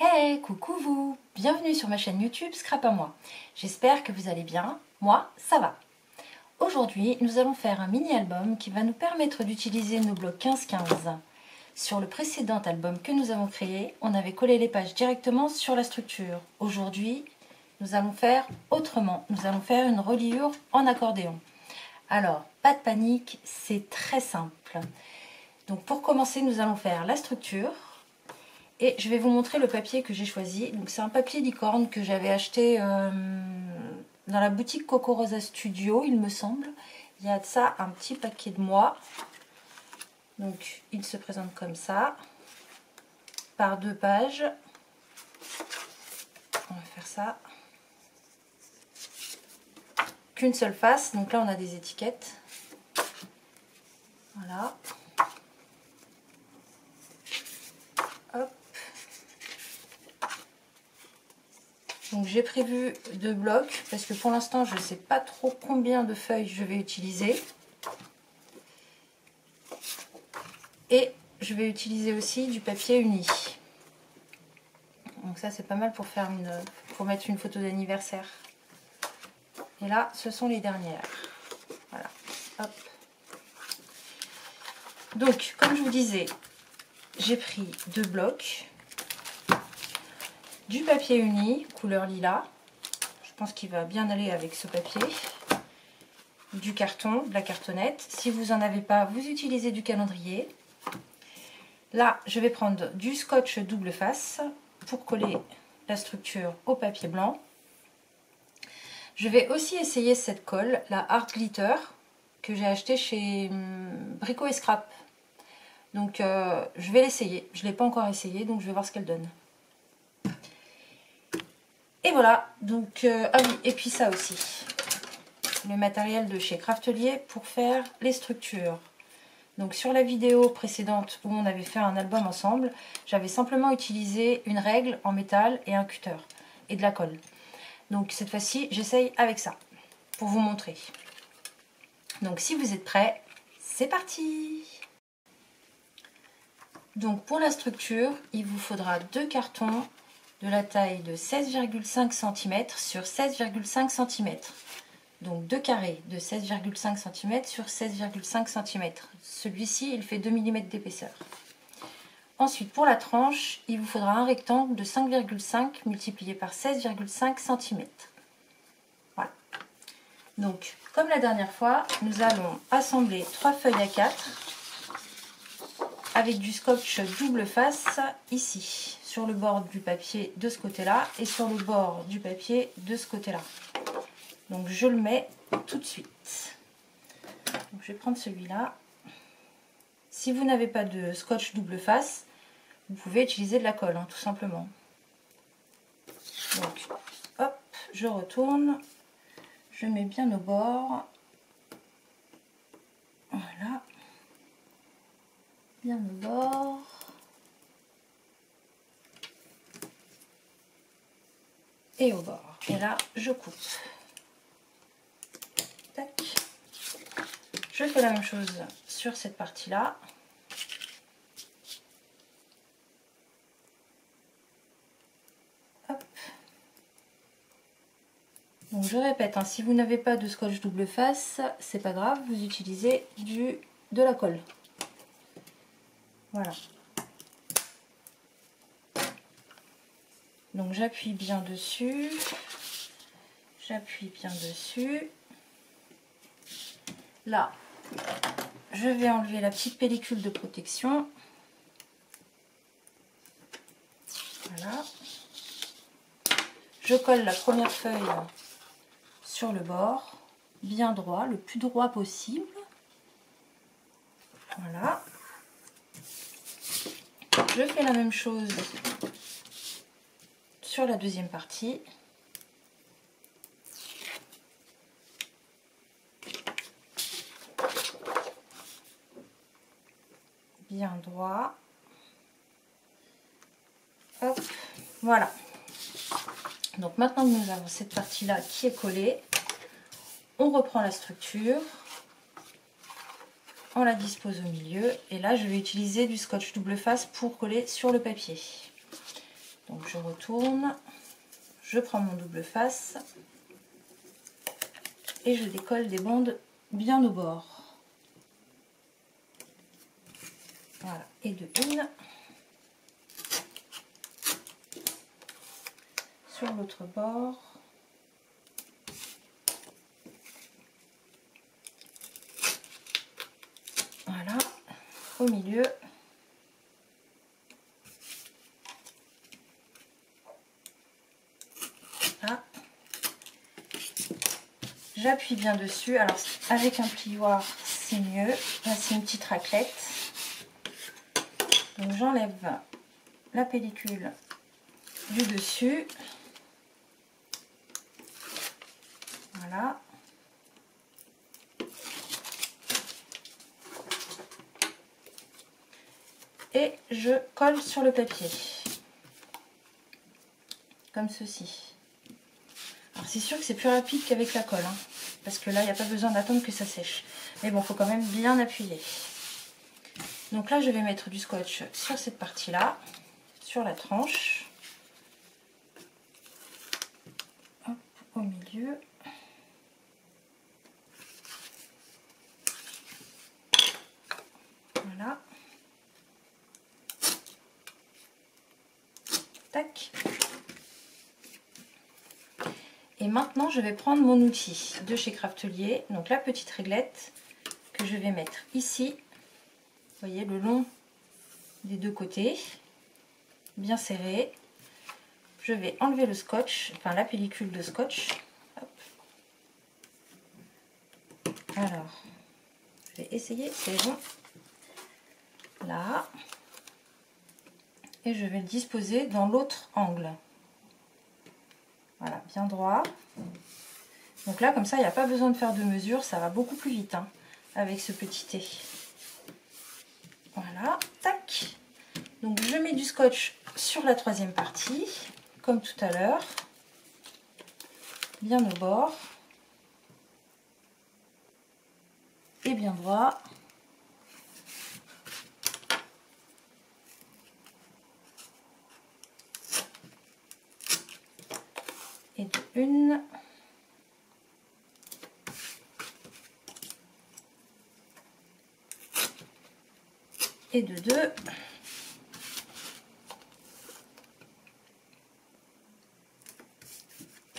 Hey, coucou vous! Bienvenue sur ma chaîne YouTube Scrap à moi. J'espère que vous allez bien. Moi, ça va. Aujourd'hui, nous allons faire un mini-album qui va nous permettre d'utiliser nos blocs 15-15. Sur le précédent album que nous avons créé, on avait collé les pages directement sur la structure. Aujourd'hui, nous allons faire autrement. Nous allons faire une reliure en accordéon. Alors, pas de panique, c'est très simple. Donc pour commencer, nous allons faire la structure. Et je vais vous montrer le papier que j'ai choisi. Donc c'est un papier licorne que j'avais acheté dans la boutique Coco Rosa Studio, il me semble. Il y a de ça un petit paquet de mois. Donc il se présente comme ça, par 2 pages. On va faire ça. Qu'une seule face, donc là on a des étiquettes. Voilà. Hop. Donc j'ai prévu 2 blocs parce que pour l'instant je ne sais pas trop combien de feuilles je vais utiliser. Et je vais utiliser aussi du papier uni. Donc ça c'est pas mal pour mettre une photo d'anniversaire. Et là ce sont les dernières. Voilà. Hop. Donc comme je vous disais, j'ai pris 2 blocs. Du papier uni, couleur lilas. Je pense qu'il va bien aller avec ce papier. Du carton, de la cartonnette. Si vous n'en avez pas, vous utilisez du calendrier. Là, je vais prendre du scotch double face pour coller la structure au papier blanc. Je vais aussi essayer cette colle, la Art Glitter, que j'ai acheté chez Brico et Scrap. Donc, je vais l'essayer. Je ne l'ai pas encore essayé, donc je vais voir ce qu'elle donne. Et voilà, donc, ah oui, et puis ça aussi, le matériel de chez Craftelier pour faire les structures. Donc sur la vidéo précédente où on avait fait un album ensemble, j'avais simplement utilisé une règle en métal et un cutter et de la colle. Donc cette fois-ci, j'essaye avec ça pour vous montrer. Donc si vous êtes prêts, c'est parti! Donc pour la structure, il vous faudra 2 cartons de la taille de 16,5 cm sur 16,5 cm. Donc 2 carrés de 16,5 cm sur 16,5 cm. Celui-ci, il fait 2 mm d'épaisseur. Ensuite, pour la tranche, il vous faudra un rectangle de 5,5 multiplié par 16,5 cm. Voilà. Donc, comme la dernière fois, nous allons assembler 3 feuilles A4 avec du scotch double face ici, sur le bord du papier de ce côté-là et sur le bord du papier de ce côté-là. Donc je le mets tout de suite. Donc, je vais prendre celui-là. Si vous n'avez pas de scotch double face, vous pouvez utiliser de la colle, hein, tout simplement. Donc hop, je retourne. Je mets bien au bord. Voilà. Bien au bord. Et au bord. Et là, je coupe. Tac. Je fais la même chose sur cette partie-là. Hop. Donc je répète, hein, si vous n'avez pas de scotch double face, c'est pas grave, vous utilisez de la colle. Voilà. Donc j'appuie bien dessus. J'appuie bien dessus. Là, je vais enlever la petite pellicule de protection. Voilà. Je colle la première feuille sur le bord, bien droit, le plus droit possible. Voilà. Je fais la même chose sur la deuxième partie. Bien droit. Hop, voilà. Donc maintenant que nous avons cette partie-là qui est collée, on reprend la structure, on la dispose au milieu et là je vais utiliser du scotch double face pour coller sur le papier. Donc je retourne, je prends mon double face et je décolle des bandes bien au bord. Voilà, et de une. Sur l'autre bord. Voilà, au milieu. Là. J'appuie bien dessus. Alors avec un plioir c'est mieux. Là c'est une petite raclette. Donc j'enlève la pellicule du dessus. Voilà. Et je colle sur le papier. Comme ceci. Alors c'est sûr que c'est plus rapide qu'avec la colle. Hein, parce que là, il n'y a pas besoin d'attendre que ça sèche. Mais bon, il faut quand même bien appuyer. Donc là, je vais mettre du scotch sur cette partie-là. Sur la tranche. Hop, au milieu. Voilà. Tac. Et maintenant, je vais prendre mon outil de chez Craftelier. Donc la petite réglette que je vais mettre ici. Vous voyez, le long des deux côtés. Bien serré. Je vais enlever le scotch, enfin la pellicule de scotch. Hop. Alors, je vais essayer, c'est bon. Là. Et je vais le disposer dans l'autre angle. Voilà, bien droit. Donc là, comme ça, il n'y a pas besoin de faire de mesure, ça va beaucoup plus vite hein, avec ce petit thé. Voilà, tac. Donc je mets du scotch sur la troisième partie, comme tout à l'heure, bien au bord et bien droit. Et de une. Et de deux.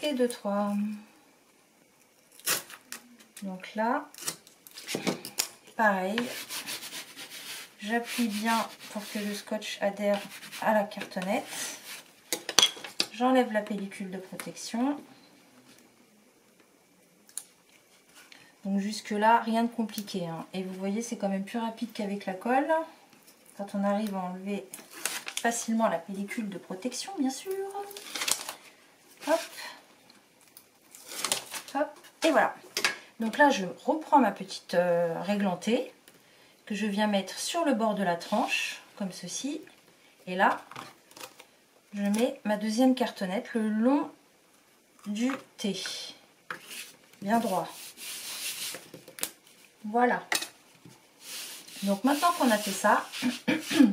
Et de trois. Donc là, pareil, j'appuie bien pour que le scotch adhère à la cartonnette. J'enlève la pellicule de protection. Donc jusque là, rien de compliqué. Hein. Et vous voyez, c'est quand même plus rapide qu'avec la colle. Quand on arrive à enlever facilement la pellicule de protection, bien sûr. Hop. Hop. Et voilà. Donc là, je reprends ma petite réglantée que je viens mettre sur le bord de la tranche, comme ceci. Et là, je mets ma deuxième cartonnette le long du thé. Bien droit. Voilà. Donc maintenant qu'on a fait ça,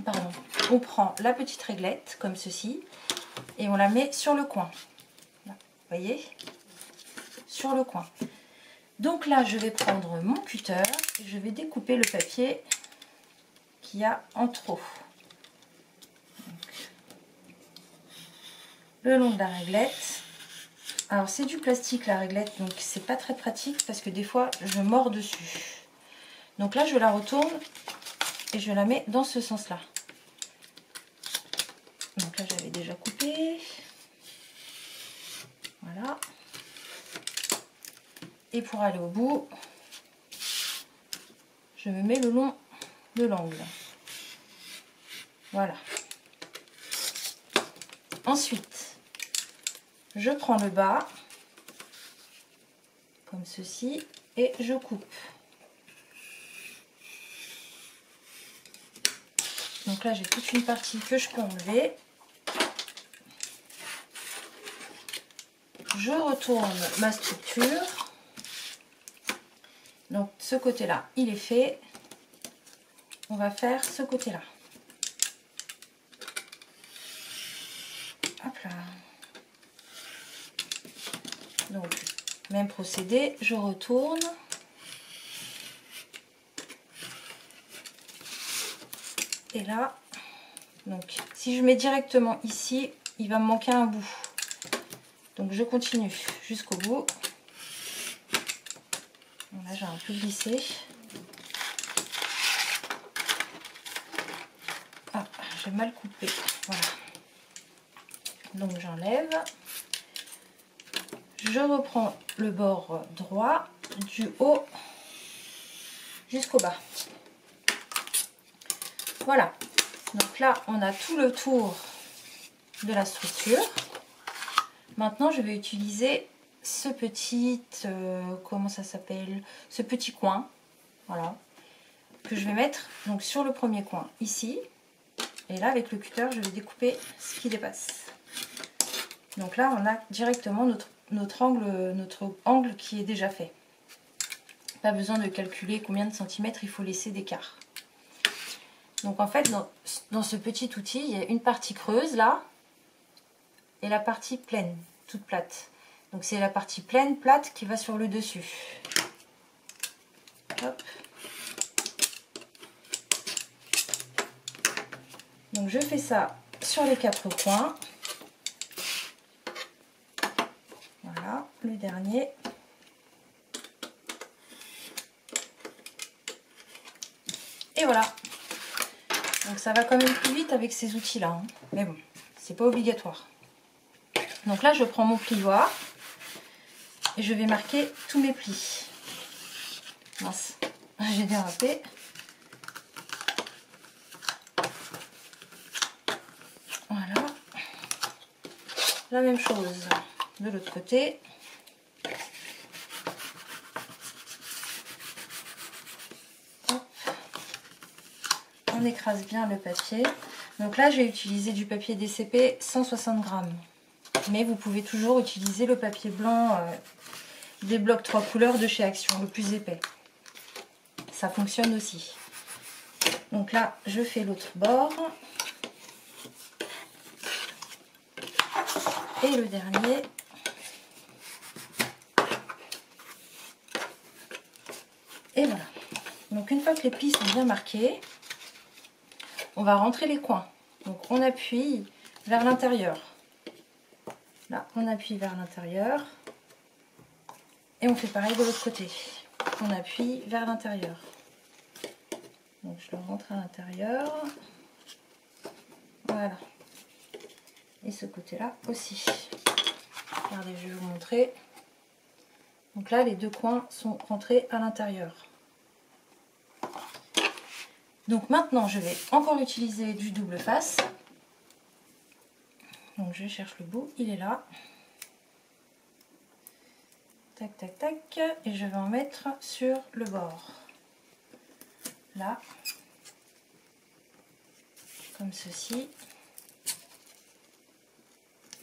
pardon, on prend la petite réglette, comme ceci, et on la met sur le coin. Là, vous voyez? Sur le coin. Donc là, je vais prendre mon cutter et je vais découper le papier qu'il y a en trop. Donc, le long de la réglette. Alors c'est du plastique la réglette, donc c'est pas très pratique parce que des fois je mords dessus. Donc là je la retourne et je la mets dans ce sens là. Donc là j'avais déjà coupé. Voilà. Et pour aller au bout, je me mets le long de l'angle. Voilà. Ensuite, je prends le bas, comme ceci, et je coupe. Donc là, j'ai toute une partie que je peux enlever. Je retourne ma structure. Donc ce côté-là, il est fait. On va faire ce côté-là. Donc, même procédé, je retourne. Et là, donc, si je mets directement ici, il va me manquer un bout. Donc, je continue jusqu'au bout. Là, j'ai un peu glissé. Ah, j'ai mal coupé. Voilà. Donc, j'enlève. Je reprends le bord droit du haut jusqu'au bas. Voilà. Donc là, on a tout le tour de la structure. Maintenant, je vais utiliser ce petit, comment ça s'appelle, ce petit coin, voilà, que je vais mettre donc sur le premier coin ici. Et là, avec le cutter, je vais découper ce qui dépasse. Donc là, on a directement notre angle qui est déjà fait. Pas besoin de calculer combien de centimètres il faut laisser d'écart. Donc en fait, dans ce petit outil, il y a une partie creuse là et la partie pleine, toute plate. Donc c'est la partie pleine, plate, qui va sur le dessus. Hop. Donc je fais ça sur les 4 coins. Voilà, le dernier. Et voilà. Donc ça va quand même plus vite avec ces outils-là, hein. Mais bon, c'est pas obligatoire. Donc là, je prends mon plioir et je vais marquer tous mes plis. Mince, j'ai dérapé. Voilà. La même chose de l'autre côté. Hop. On écrase bien le papier. Donc là, j'ai utilisé du papier DCP 160 grammes. Mais vous pouvez toujours utiliser le papier blanc des blocs 3 couleurs de chez Action, le plus épais. Ça fonctionne aussi. Donc là, je fais l'autre bord. Et le dernier. Et voilà. Donc une fois que les plis sont bien marqués, on va rentrer les coins. Donc on appuie vers l'intérieur. Là, on appuie vers l'intérieur. Et on fait pareil de l'autre côté. On appuie vers l'intérieur. Donc je le rentre à l'intérieur. Voilà. Et ce côté-là aussi. Regardez, je vais vous montrer. Donc là, les deux coins sont rentrés à l'intérieur. Donc maintenant, je vais encore utiliser du double face. Donc je cherche le bout, il est là. Tac, tac, tac. Et je vais en mettre sur le bord. Là. Comme ceci.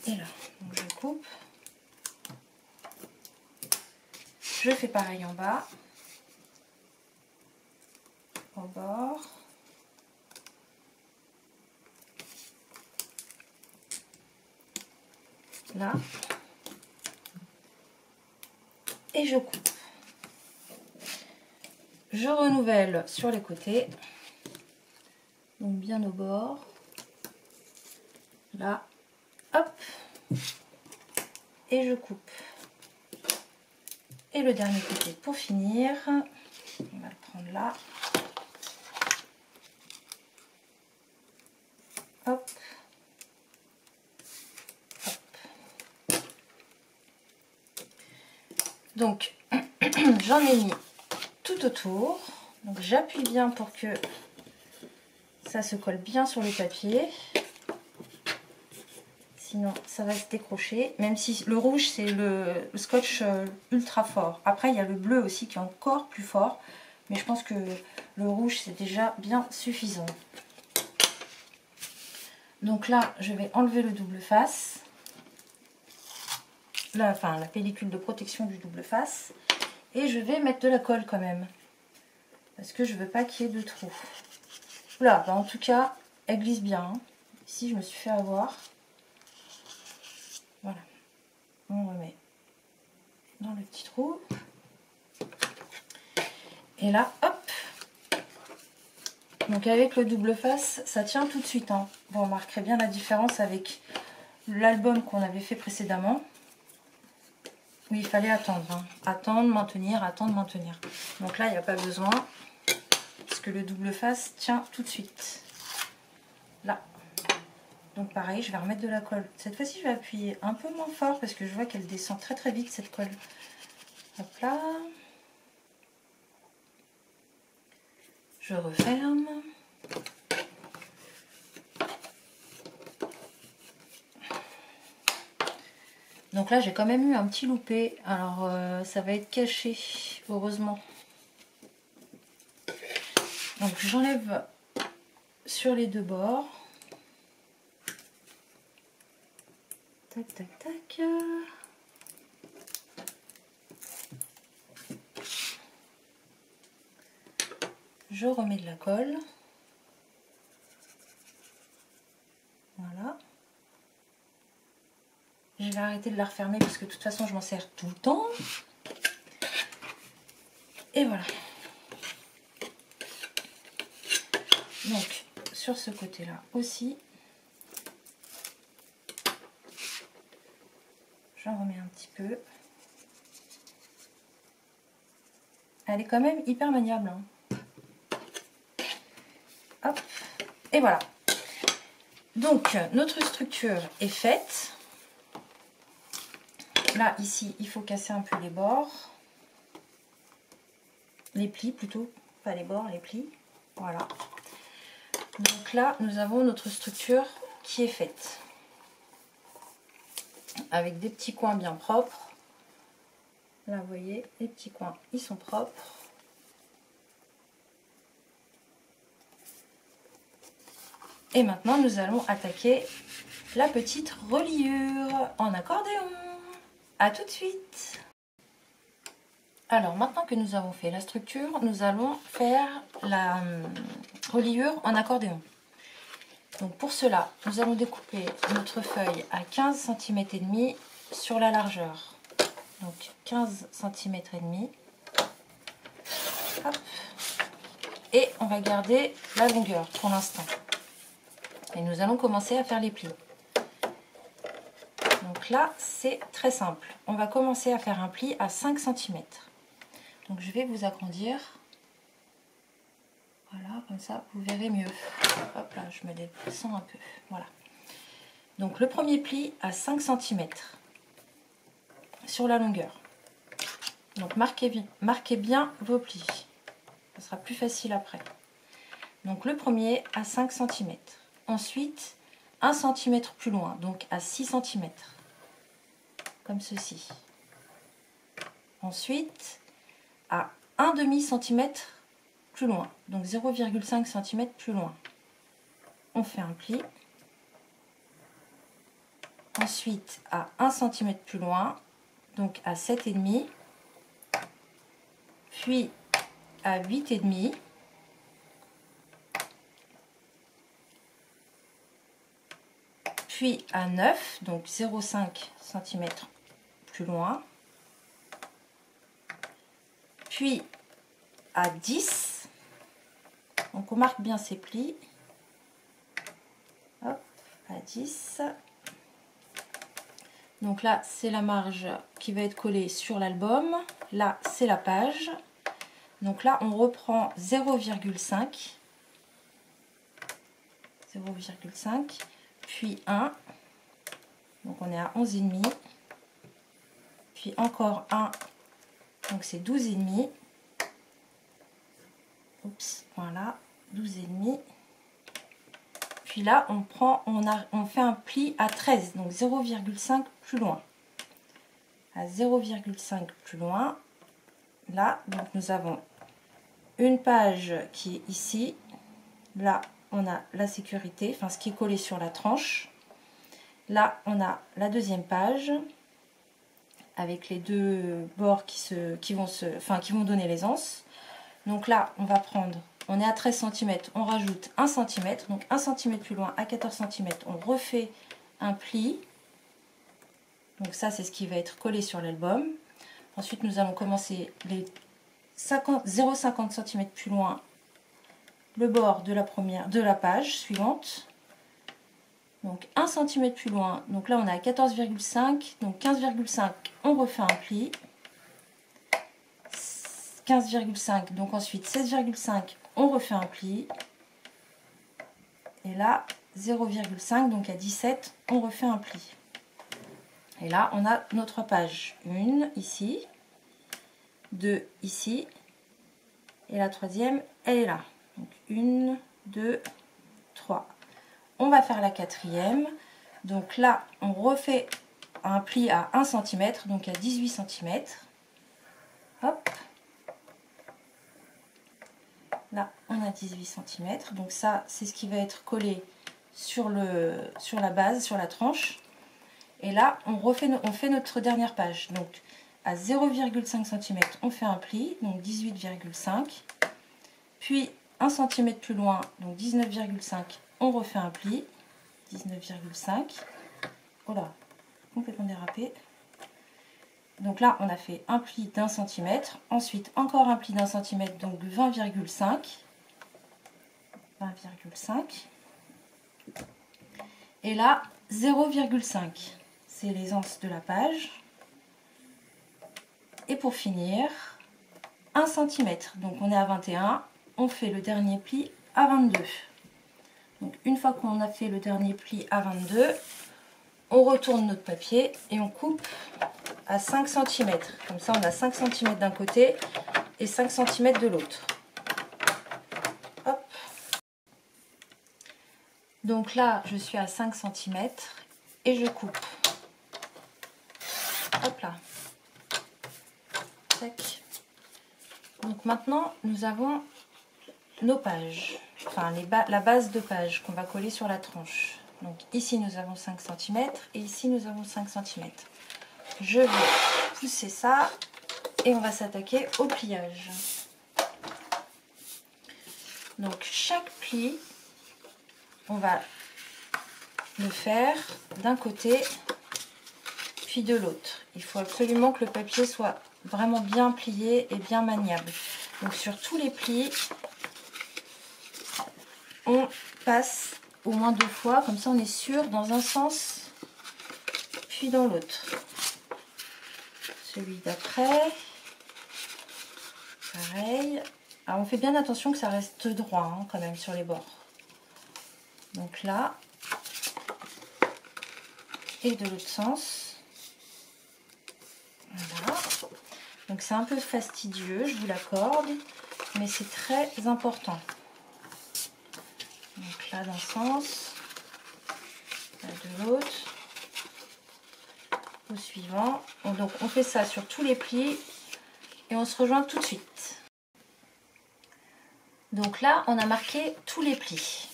Et là. Donc je coupe. Je fais pareil en bas. Au bord. Là. Et je coupe. Je renouvelle sur les côtés. Donc bien au bord. Là. Hop. Et je coupe. Et le dernier côté pour finir. On va le prendre là. Hop. Hop. Donc, j'en ai mis tout autour. Donc, j'appuie bien pour que ça se colle bien sur le papier. Sinon, ça va se décrocher. Même si le rouge, c'est le scotch ultra fort. Après, il y a le bleu aussi qui est encore plus fort. Mais je pense que le rouge, c'est déjà bien suffisant. Donc là, je vais enlever le double face. La pellicule de protection du double face. Et je vais mettre de la colle quand même. Parce que je veux pas qu'il y ait de trous. Là, en tout cas, elle glisse bien. Ici, je me suis fait avoir. Voilà, on remet dans le petit trou. Et là, hop. Donc avec le double face, ça tient tout de suite, hein. Vous remarquerez bien la différence avec l'album qu'on avait fait précédemment. Où il fallait attendre, hein. Attendre, maintenir, attendre, maintenir. Donc là, il n'y a pas besoin. Parce que le double face tient tout de suite. Là. Donc pareil, je vais remettre de la colle. Cette fois-ci, je vais appuyer un peu moins fort parce que je vois qu'elle descend très très vite cette colle. Hop là. Je referme. Donc là, j'ai quand même eu un petit loupé. Alors, ça va être caché, heureusement. Donc, j'enlève sur les deux bords. Tac, tac, tac. Je remets de la colle. Voilà. Je vais arrêter de la refermer parce que de toute façon, je m'en sers tout le temps. Et voilà. Donc, sur ce côté-là aussi, j'en remets un petit peu. Elle est quand même hyper maniable, hein. Hop. Et voilà. Donc, notre structure est faite. Là, ici, il faut casser un peu les bords. Les plis plutôt. Pas les bords, les plis. Voilà. Donc là, nous avons notre structure qui est faite. Avec des petits coins bien propres. Là, vous voyez, les petits coins, ils sont propres. Et maintenant, nous allons attaquer la petite reliure en accordéon. A tout de suite. Alors, maintenant que nous avons fait la structure, nous allons faire la reliure en accordéon. Donc pour cela, nous allons découper notre feuille à 15 cm et demi sur la largeur. Donc 15 cm et demi. Hop. Et on va garder la longueur pour l'instant. Et nous allons commencer à faire les plis. Donc là, c'est très simple. On va commencer à faire un pli à 5 cm. Donc je vais vous agrandir. Voilà, comme ça, vous verrez mieux. Hop là, je me descends un peu. Voilà. Donc le premier pli à 5 cm sur la longueur. Donc marquez bien vos plis. Ça sera plus facile après. Donc le premier à 5 cm. Ensuite, 1 cm plus loin, donc à 6 cm. Comme ceci. Ensuite, à 1,5 cm plus loin, donc 0,5 cm plus loin. On fait un pli. Ensuite, à 1 cm plus loin, donc à 7,5. Puis à 8,5. Puis à 9, donc 0,5 cm plus loin. Puis à 10. Donc on marque bien ses plis. Hop, à 10. Donc là, c'est la marge qui va être collée sur l'album. Là, c'est la page. Donc là, on reprend 0,5. 0,5. Puis 1. Donc on est à 11,5. Puis encore 1. Donc c'est 12,5. Oups, voilà, 12,5. Puis là, on fait un pli à 13, donc 0,5 plus loin. À 0,5 plus loin, là, donc nous avons une page qui est ici. Là, on a la sécurité, enfin ce qui est collé sur la tranche. Là, on a la deuxième page avec les deux bords qui vont donner les anses. Donc là, on va prendre, on est à 13 cm, on rajoute 1 cm, donc 1 cm plus loin à 14 cm, on refait un pli. Donc ça, c'est ce qui va être collé sur l'album. Ensuite, nous allons commencer les 0,50 cm plus loin, le bord de la page suivante. Donc 1 cm plus loin, donc là on est à 14,5, donc 15,5, on refait un pli. 15,5, donc ensuite 16,5, on refait un pli. Et là, 0,5, donc à 17, on refait un pli. Et là, on a notre page. Une ici, deux ici, et la troisième, elle est là. Donc 1, 2, 3. On va faire la quatrième. Donc là, on refait un pli à 1 cm, donc à 18 cm. Hop. Là, on a 18 cm. Donc ça, c'est ce qui va être collé sur la base, sur la tranche. Et là, on fait notre dernière page. Donc, à 0,5 cm, on fait un pli, donc 18,5. Puis, 1 cm plus loin, donc 19,5, on refait un pli, 19,5. Oh là, complètement dérapé. Donc là, on a fait un pli d'1 cm. Ensuite, encore un pli d'1 cm, donc 20,5. 20,5. Et là, 0,5. C'est les anses de la page. Et pour finir, 1 cm. Donc on est à 21. On fait le dernier pli à 22. Donc une fois qu'on a fait le dernier pli à 22, on retourne notre papier et on coupe à 5 cm. Comme ça, on a 5 cm d'un côté et 5 cm de l'autre. Hop. Donc là, je suis à 5 cm et je coupe. Hop là. Tac. Donc maintenant, nous avons nos pages, enfin la base de page qu'on va coller sur la tranche. Donc ici, nous avons 5 cm et ici, nous avons 5 cm. Je vais pousser ça et on va s'attaquer au pliage. Donc chaque pli, on va le faire d'un côté puis de l'autre. Il faut absolument que le papier soit vraiment bien plié et bien maniable. Donc sur tous les plis, on passe au moins 2 fois, comme ça on est sûr dans un sens puis dans l'autre. Celui d'après, pareil. Alors on fait bien attention que ça reste droit hein, quand même sur les bords. Donc là, et de l'autre sens. Voilà. Donc c'est un peu fastidieux, je vous l'accorde, mais c'est très important. Donc là d'un sens, là de l'autre, au suivant. Donc on fait ça sur tous les plis et on se rejoint tout de suite. Donc là on a marqué tous les plis,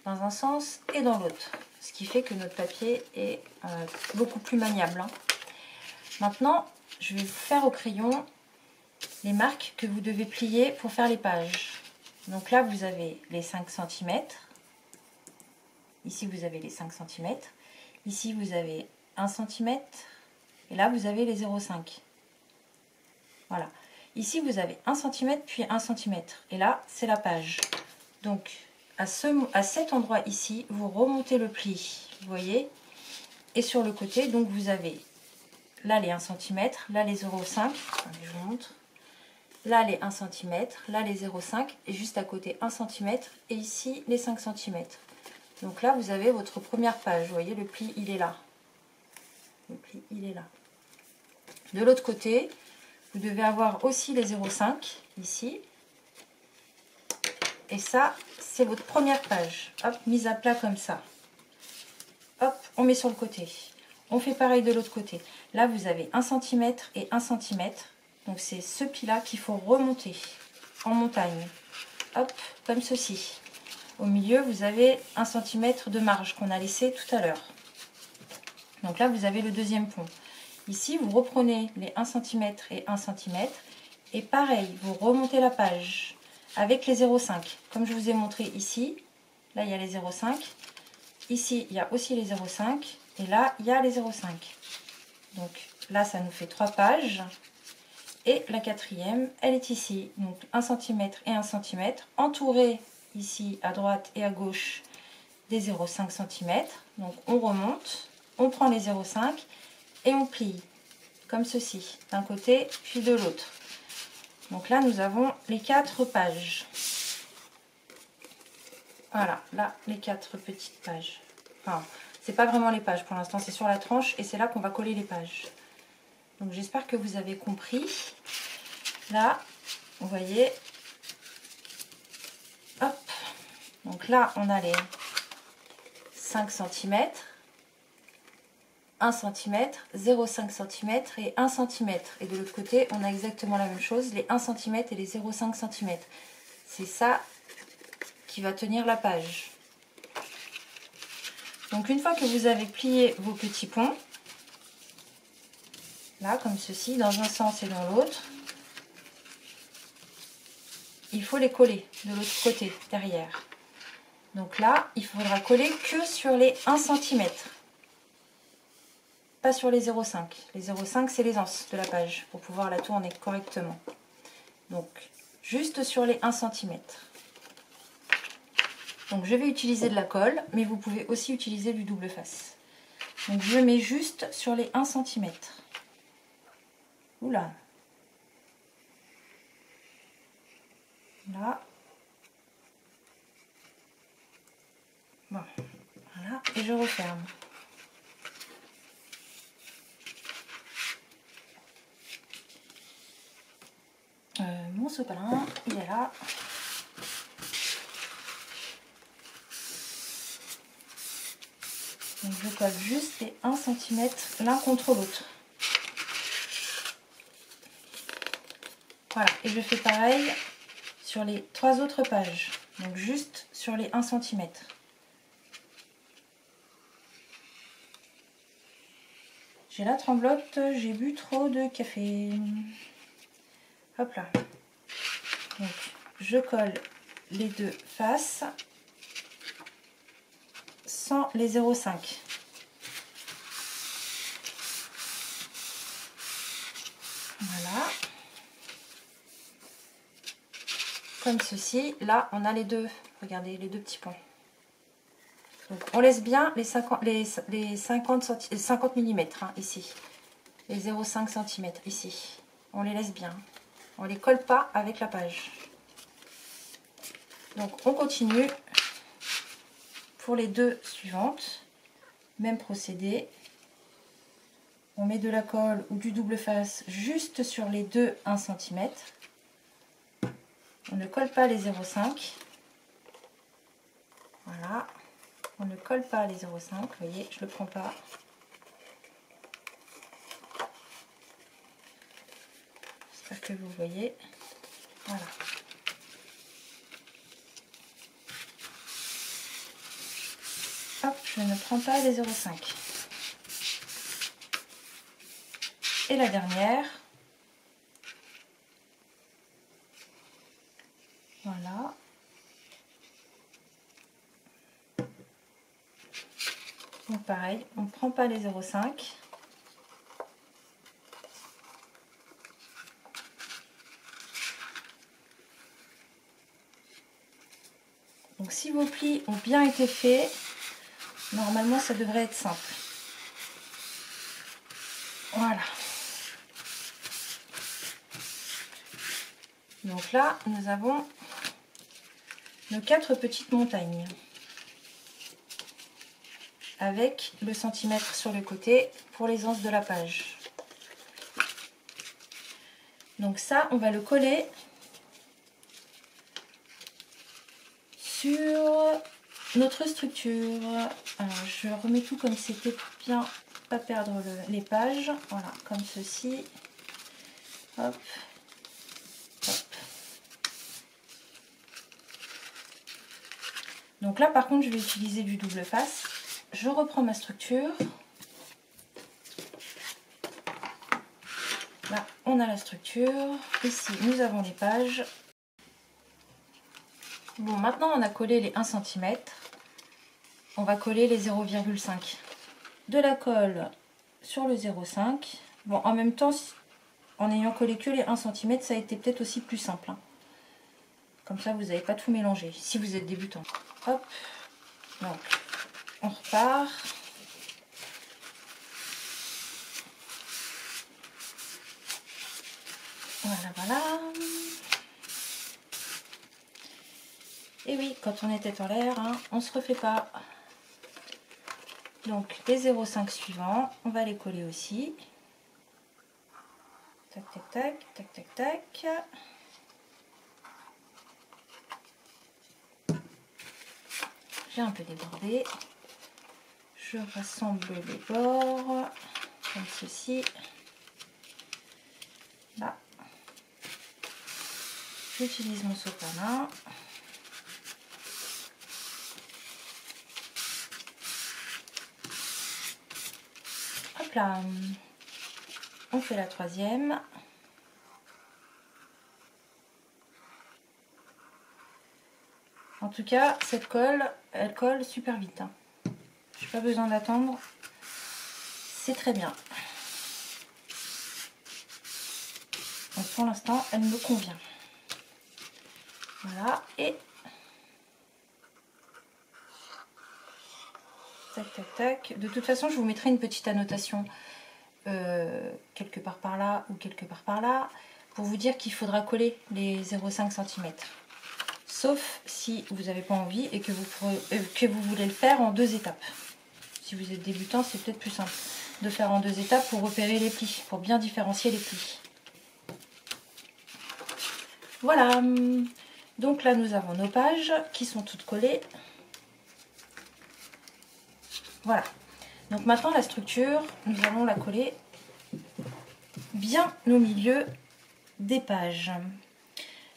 dans un sens et dans l'autre, ce qui fait que notre papier est beaucoup plus maniable. Hein. Maintenant, je vais vous faire au crayon les marques que vous devez plier pour faire les pages. Donc là, vous avez les 5 cm. Ici, vous avez les 5 cm. Ici, vous avez 1 cm. Et là, vous avez les 0,5. Voilà. Ici, vous avez 1 cm puis 1 cm. Et là, c'est la page. Donc, à cet endroit ici, vous remontez le pli. Vous voyez? Et sur le côté, donc, vous avez là les 1 cm, là les 0,5. Je vous montre. Là les 1 cm, là les 0,5 et juste à côté 1 cm et ici les 5 cm. Donc là vous avez votre première page, vous voyez le pli il est là. Le pli il est là. De l'autre côté, vous devez avoir aussi les 0,5 ici. Et ça, c'est votre première page. Hop, mise à plat comme ça. Hop, on met sur le côté. On fait pareil de l'autre côté. Là vous avez 1 cm et 1 cm. Donc c'est ce pli-là qu'il faut remonter en montagne. Hop, comme ceci. Au milieu, vous avez 1 cm de marge qu'on a laissé tout à l'heure. Donc là, vous avez le deuxième pont. Ici, vous reprenez les 1 cm et 1 cm. Et pareil, vous remontez la page avec les 0,5. Comme je vous ai montré ici, là, il y a les 0,5. Ici, il y a aussi les 0,5. Et là, il y a les 0,5. Donc là, ça nous fait 3 pages. Et la quatrième, elle est ici. Donc 1 cm et 1 cm. Entourée ici à droite et à gauche des 0,5 cm. Donc on remonte, on prend les 0,5 et on plie. Comme ceci. D'un côté puis de l'autre. Donc là, nous avons les 4 pages. Voilà, là, les 4 petites pages. Enfin, c'est pas vraiment les pages pour l'instant, c'est sur la tranche et c'est là qu'on va coller les pages. Donc j'espère que vous avez compris. Là, vous voyez, hop, donc là on a les 5 cm, 1 cm, 0,5 cm et 1 cm. Et de l'autre côté, on a exactement la même chose, les 1 cm et les 0,5 cm. C'est ça qui va tenir la page. Donc une fois que vous avez plié vos petits ponts, là comme ceci, dans un sens et dans l'autre, il faut les coller de l'autre côté, derrière. Donc là, il faudra coller que sur les 1 cm. Pas sur les 0,5. Les 0,5, c'est les anses de la page, pour pouvoir la tourner correctement. Donc, juste sur les 1 cm. Donc, je vais utiliser de la colle, mais vous pouvez aussi utiliser du double face. Donc, je mets juste sur les 1 cm. Oula. Là. Bon, voilà, et je referme. Mon sopalin, il est là. Donc je colle juste les 1 cm l'un contre l'autre. Voilà, et je fais pareil sur les 3 autres pages. Donc juste sur les 1 cm. J'ai la tremblote, j'ai bu trop de café. Hop là. Donc, je colle les 2 faces sans les 0,5. Voilà. Comme ceci. Là, on a les deux. Regardez, les 2 petits ponts. Donc, on laisse bien les 50 mm hein, ici. Les 0,5 cm ici. On les laisse bien. On ne les colle pas avec la page. Donc on continue pour les 2 suivantes. Même procédé. On met de la colle ou du double face juste sur les 2 1 cm. On ne colle pas les 0,5. Voilà. On ne colle pas les 0,5. Vous voyez, je ne le prends pas. J'espère que vous voyez. Voilà. Hop, je ne prends pas les 0,5. Et la dernière. Voilà. Donc pareil, on ne prend pas les 0,5. Donc si vos plis ont bien été faits, normalement ça devrait être simple. Voilà. Donc là, nous avons nos 4 petites montagnes. Avec le centimètre sur le côté pour les anses de la page. Donc ça, on va le coller sur notre structure. Alors, je remets tout comme c'était pour bien pas perdre les pages. Voilà, comme ceci. Hop. Hop. Donc là, par contre, je vais utiliser du double face. Je reprends ma structure. Là, on a la structure. Ici, nous avons les pages. Bon, maintenant, on a collé les 1 cm. On va coller les 0,5. de la colle sur le 0,5. Bon, en même temps, en ayant collé que les 1 cm, ça a été peut-être aussi plus simple. Hein. Comme ça, vous n'avez pas tout mélangé, si vous êtes débutant. Hop, donc on repart. Voilà, voilà. Et oui, quand on est tête en l'air, hein, on ne se refait pas. Donc les 0,5 suivants, on va les coller aussi. Tac, tac, tac, tac, tac, tac. J'ai un peu débordé. Je rassemble les bords, comme ceci. Là. J'utilise mon sopalin. Hop là. On fait la troisième. En tout cas, cette colle, elle colle super vite. Hein. Je n'ai pas besoin d'attendre. C'est très bien. Donc pour l'instant, elle me convient. Voilà. Et tac, tac, tac. De toute façon, je vous mettrai une petite annotation quelque part par là ou quelque part par là pour vous dire qu'il faudra coller les 0,5 cm. Sauf si vous n'avez pas envie et que vous voulez le faire en 2 étapes. Si vous êtes débutant, c'est peut-être plus simple de faire en 2 étapes pour repérer les plis, pour bien différencier les plis. Voilà. Donc là, nous avons nos pages qui sont toutes collées. Voilà. Donc maintenant, la structure, nous allons la coller bien au milieu des pages.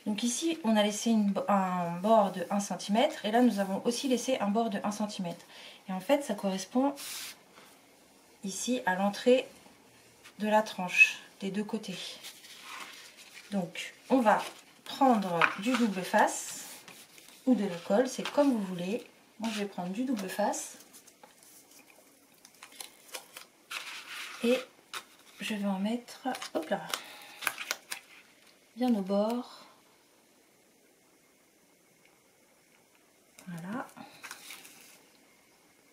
Donc ici, on a laissé un bord de 1 cm et là, nous avons aussi laissé un bord de 1 cm. Et en fait, ça correspond ici à l'entrée de la tranche des deux côtés. Donc, on va prendre du double face ou de la colle, c'est comme vous voulez. Moi, je vais prendre du double face et je vais en mettre, hop là, bien au bord. Voilà.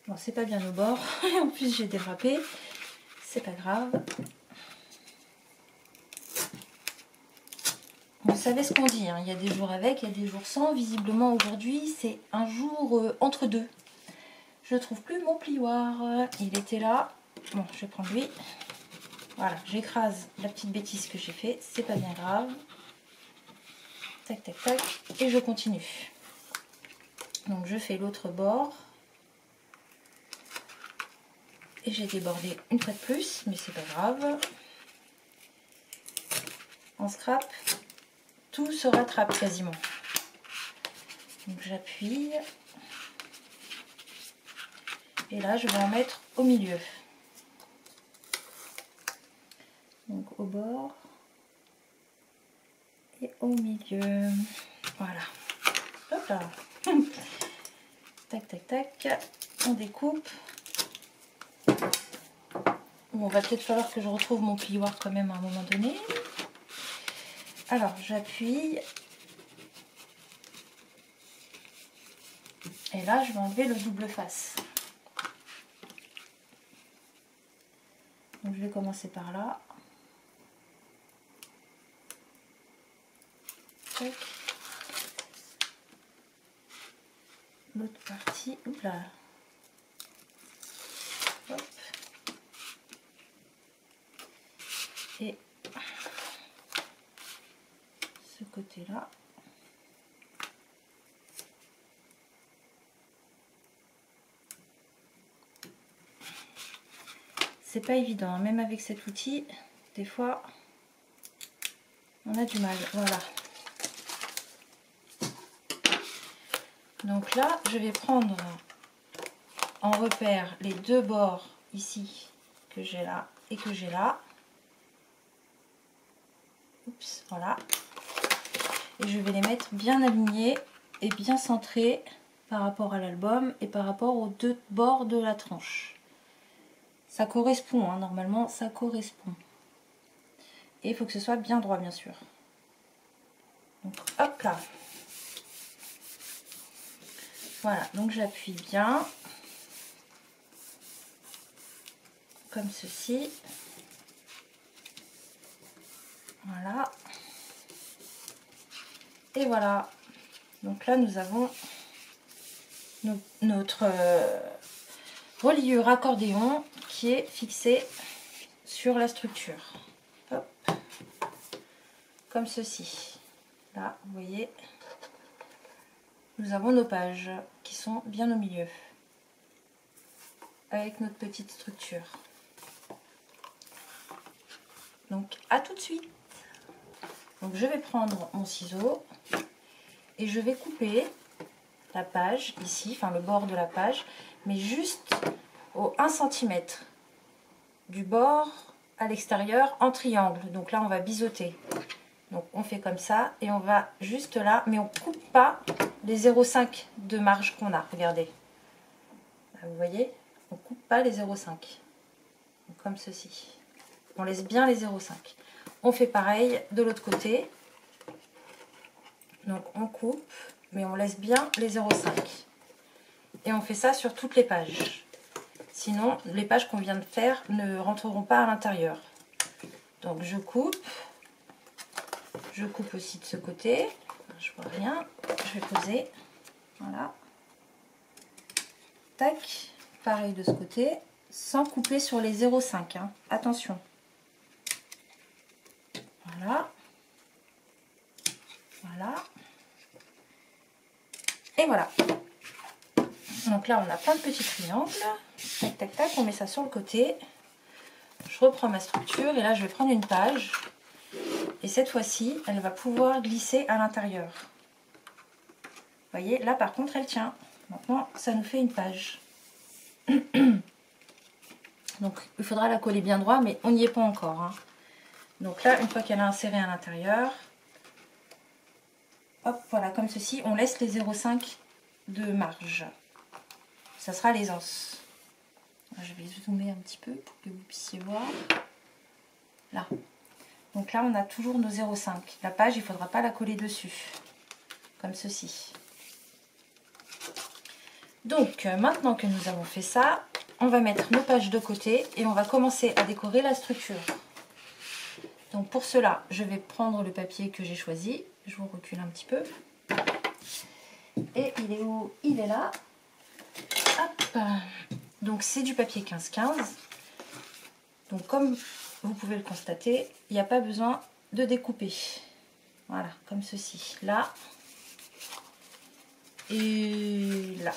Bon, c'est pas bien au bord. Et en plus, j'ai dérapé. C'est pas grave. Vous savez ce qu'on dit, hein. Il y a des jours avec, il y a des jours sans. Visiblement, aujourd'hui, c'est un jour entre deux. Je trouve plus mon plioir. Il était là. Bon, je vais prendre lui. Voilà, j'écrase la petite bêtise que j'ai fait. C'est pas bien grave. Tac, tac, tac. Et je continue. Donc, je fais l'autre bord. Et j'ai débordé une fois de plus, mais c'est pas grave. En scrap, tout se rattrape quasiment. Donc j'appuie. Et là, je vais en mettre au milieu. Donc au bord. Et au milieu. Voilà. Hop là. Tac, tac, tac. On découpe. Bon, va peut-être falloir que je retrouve mon plioir quand même à un moment donné. Alors, j'appuie. Et là, je vais enlever le double face. Donc, je vais commencer par là. Tac. L'autre partie. Oups là. Hop. Et ce côté-là. C'est pas évident, même avec cet outil, des fois, on a du mal. Voilà. Donc là, je vais prendre en repère les deux bords ici que j'ai là et que j'ai là. Oups, voilà. Et je vais les mettre bien alignés et bien centrés par rapport à l'album et par rapport aux deux bords de la tranche. Ça correspond, hein, normalement ça correspond. Et il faut que ce soit bien droit bien sûr. Donc hop là. Voilà, donc j'appuie bien. Comme ceci. Voilà. Et voilà. Donc là nous avons notre reliure accordéon qui est fixé sur la structure. Hop. Comme ceci. Là, vous voyez, nous avons nos pages qui sont bien au milieu avec notre petite structure. Donc à tout de suite. Donc je vais prendre mon ciseau et je vais couper la page ici, enfin le bord de la page, mais juste au 1 cm du bord à l'extérieur en triangle. Donc là on va biseauter. Donc on fait comme ça et on va juste là, mais on coupe pas les 0,5 de marge qu'on a. Regardez, là, vous voyez, on coupe pas les 0,5. Comme ceci. On laisse bien les 0,5. On fait pareil de l'autre côté. Donc on coupe, mais on laisse bien les 0,5. Et on fait ça sur toutes les pages. Sinon, les pages qu'on vient de faire ne rentreront pas à l'intérieur. Donc je coupe. Je coupe aussi de ce côté. Je vois rien. Je vais poser. Voilà. Tac. Pareil de ce côté. Sans couper sur les 0,5. Hein. Attention. Voilà. Voilà. Et voilà. Donc là, on a plein de petits triangles. Tac, tac, tac. On met ça sur le côté. Je reprends ma structure. Et là, je vais prendre une page. Et cette fois-ci, elle va pouvoir glisser à l'intérieur. Vous voyez, là, par contre, elle tient. Maintenant, ça nous fait une page. Donc, il faudra la coller bien droit, mais on n'y est pas encore. Hein. Donc là, une fois qu'elle a inséré à l'intérieur, hop, voilà, comme ceci, on laisse les 0,5 de marge. Ça sera l'aisance. Je vais zoomer un petit peu pour que vous puissiez voir. Là. Donc là, on a toujours nos 0,5. La page, il ne faudra pas la coller dessus. Comme ceci. Donc, maintenant que nous avons fait ça, on va mettre nos pages de côté et on va commencer à décorer la structure. Donc pour cela, je vais prendre le papier que j'ai choisi. Je vous recule un petit peu. Et il est où? Il est là. Hop. Donc c'est du papier 15-15. Donc comme vous pouvez le constater, il n'y a pas besoin de découper. Voilà, comme ceci. Là. Et là.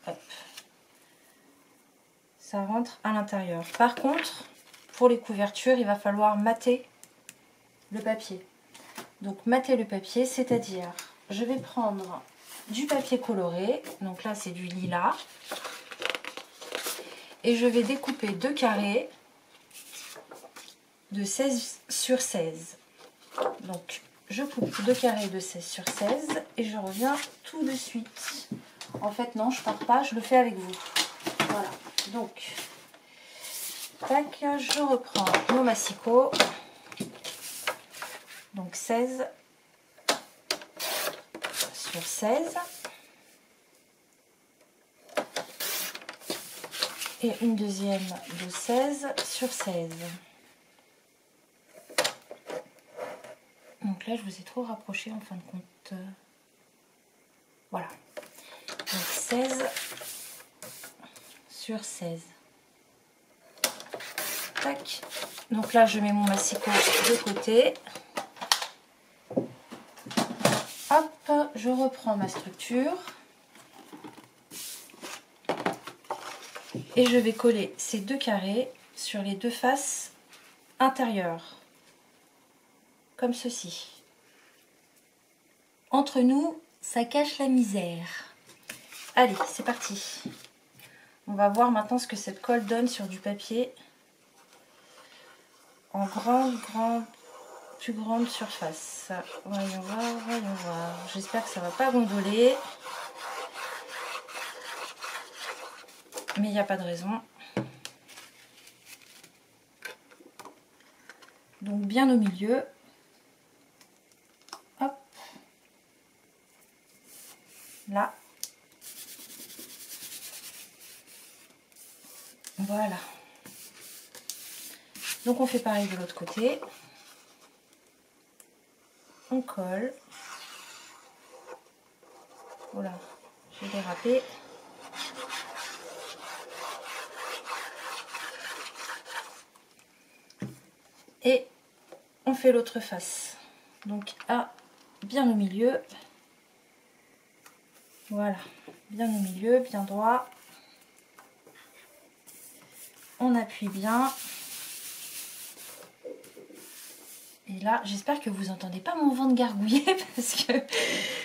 Hop. Ça rentre à l'intérieur. Par contre, pour les couvertures, il va falloir mater le papier. Donc mater le papier, c'est-à-dire, je vais prendre du papier coloré. Donc là, c'est du lilas. Et je vais découper deux carrés de 16 sur 16. Donc, je coupe deux carrés de 16 sur 16 et je reviens tout de suite. En fait, non, je pars pas, je le fais avec vous. Voilà. Donc, tac, je reprends mon massicot. Donc 16 sur 16. Et une deuxième de 16 sur 16. Donc là, je vous ai trop rapproché en fin de compte. Voilà. Donc 16 sur 16. Tac. Donc là, je mets mon massicot de côté. Hop, je reprends ma structure. Et je vais coller ces deux carrés sur les deux faces intérieures. Comme ceci. Entre nous, ça cache la misère. Allez, c'est parti. On va voir maintenant ce que cette colle donne sur du papier en plus grande surface. Voyons voir, voyons voir. J'espère que ça va pas gondoler. Mais il n'y a pas de raison. donc bien au milieu. Hop. Là. Voilà. Donc on fait pareil de l'autre côté. On colle. Voilà, j'ai dérapé. Et on fait l'autre face. Donc à bien au milieu. Voilà, bien au milieu, bien droit. On appuie bien. Et là, j'espère que vous entendez pas mon ventre gargouiller parce que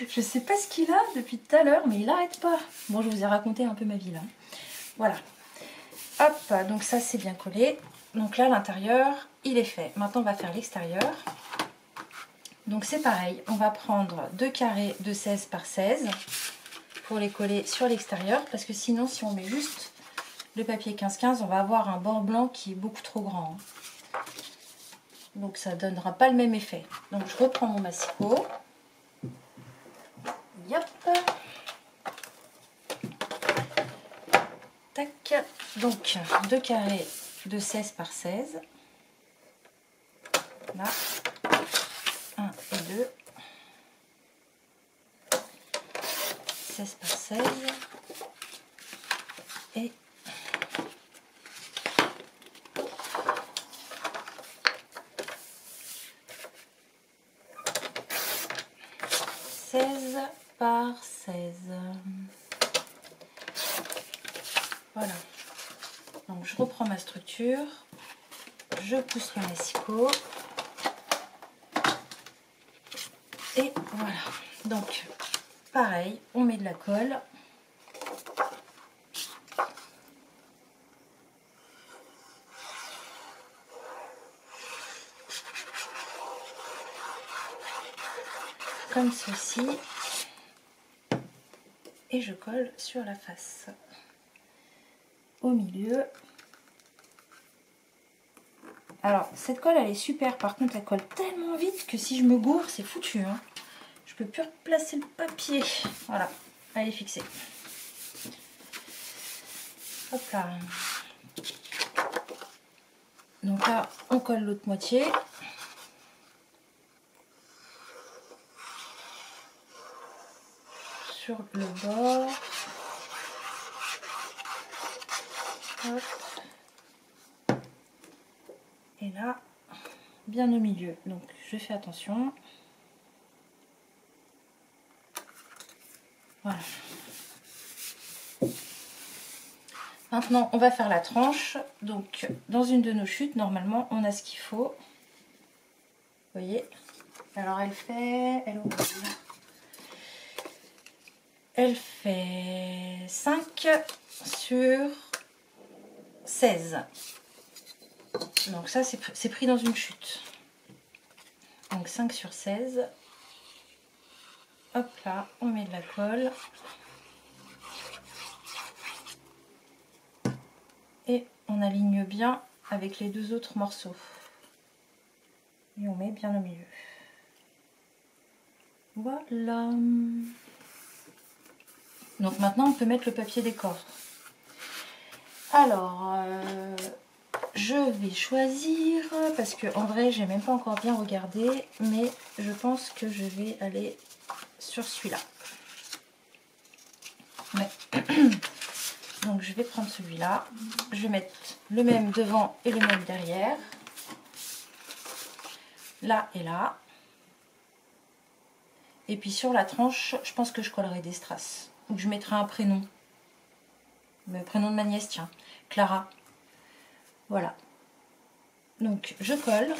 je sais pas ce qu'il a depuis tout à l'heure, mais il n'arrête pas. Bon, je vous ai raconté un peu ma vie là. Voilà. Hop, donc ça c'est bien collé. Donc là, l'intérieur, il est fait. Maintenant, on va faire l'extérieur. Donc c'est pareil, on va prendre 2 carrés de 16 par 16 pour les coller sur l'extérieur, parce que sinon, si on met juste le papier 15-15, on va avoir un bord blanc qui est beaucoup trop grand. Donc ça ne donnera pas le même effet. Donc je reprends mon massicot. Yop. Tac. Donc 2 carrés de 16 par 16. Là. 1 et 2. 16 par 16. Et 16 par 16. Voilà. Donc je reprends ma structure. Je pousse le massicot. Et voilà. Donc pareil, on met de la colle. Comme ceci. Et je colle sur la face. Au milieu. Alors, cette colle, elle est super. Par contre, elle colle tellement vite que si je me gourre, c'est foutu. Hein. Je peux plus replacer le papier. Voilà, elle est fixée. Hop là. Donc là, on colle l'autre moitié. Sur le bord. Hop. Et là, bien au milieu. Donc, je fais attention. Voilà. Maintenant, on va faire la tranche. Donc, dans une de nos chutes, normalement, on a ce qu'il faut. Vous voyez? Alors, elle fait 5 sur 16. Donc ça, c'est pris dans une chute. Donc 5 sur 16. Hop là, on met de la colle. Et on aligne bien avec les 2 autres morceaux. Et on met bien au milieu. Voilà. Donc maintenant, on peut mettre le papier décor. Alors, je vais choisir, parce que en vrai, j'ai même pas encore bien regardé, mais je pense que je vais aller sur celui-là. Ouais. Donc je vais prendre celui-là. Je vais mettre le même devant et le même derrière. Là et là. Et puis sur la tranche, je pense que je collerai des strass. Donc je mettrai un prénom. Le prénom de ma nièce, tiens. Clara. Voilà. Donc je colle.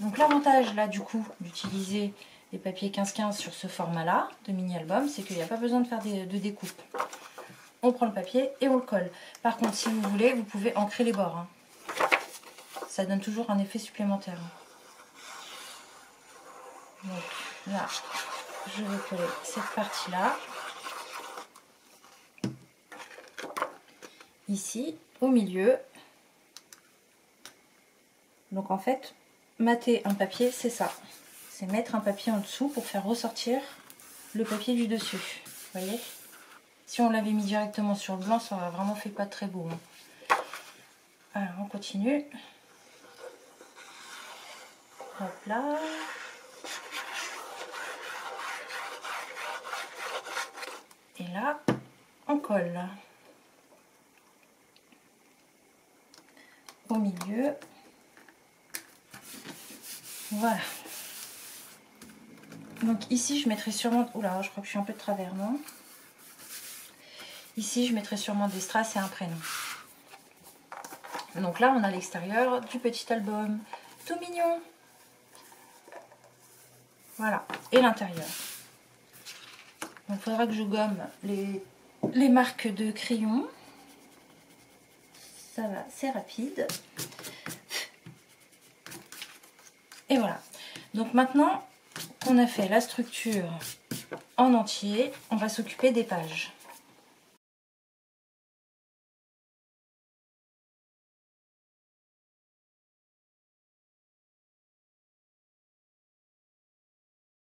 Donc l'avantage là du coup d'utiliser les papiers 15-15 sur ce format là de mini album, c'est qu'il n'y a pas besoin de faire de découpe. On prend le papier et on le colle. Par contre, si vous voulez, vous pouvez ancrer les bords. Hein. Ça donne toujours un effet supplémentaire. Donc là, je vais coller cette partie-là. Ici, au milieu. Donc en fait, mater un papier, c'est ça. C'est mettre un papier en dessous pour faire ressortir le papier du dessus. Vous voyez? Si on l'avait mis directement sur le blanc, ça aurait vraiment fait pas très beau. Hein. Alors, on continue. Hop là. Et là, on colle. Au milieu. Voilà. Donc ici, je mettrai sûrement... Oula, je crois que je suis un peu de travers, non? Ici, je mettrai sûrement des strass et un prénom. Donc là, on a l'extérieur du petit album. Tout mignon. Voilà. Et l'intérieur. Donc, il faudra que je gomme les marques de crayon. Ça va, c'est rapide. Et voilà. Donc maintenant qu'on a fait la structure en entier, on va s'occuper des pages.